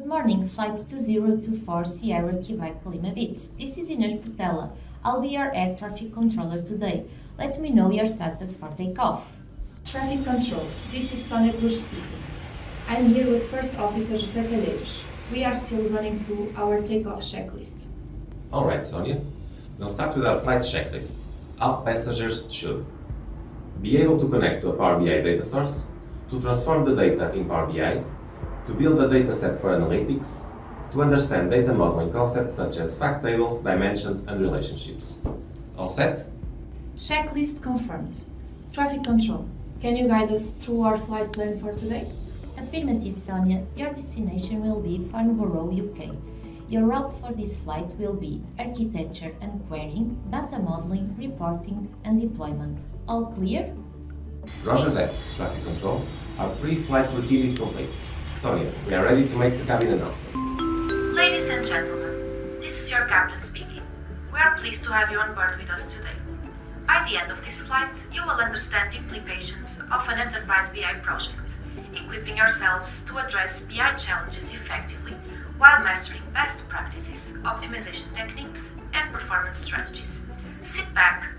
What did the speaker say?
Good morning, Flight 2024 Sierra Quebec Lima Bits. This is Inês Portela. I'll be your air traffic controller today. Let me know your status for takeoff. Traffic control, this is Sónia Cruz speaking. I'm here with First Officer José Calheiros. We are still running through our takeoff checklist. Alright, Sonia. We'll start with our flight checklist. All passengers should be able to connect to a Power BI data source, to transform the data in Power BI, to build a dataset for analytics, to understand data modeling concepts such as fact tables, dimensions, and relationships. All set? Checklist confirmed. Traffic control, can you guide us through our flight plan for today? Affirmative, Sonia. Your destination will be Farnborough, UK. Your route for this flight will be architecture and querying, data modeling, reporting, and deployment. All clear? Roger that, traffic control. Our pre-flight routine is complete. Sonia, we are ready to make the cabin announcement. Ladies and gentlemen, this is your captain speaking. We are pleased to have you on board with us today. By the end of this flight, you will understand the implications of an enterprise BI project, equipping yourselves to address BI challenges effectively while mastering best practices, optimization techniques, and performance strategies. Sit back,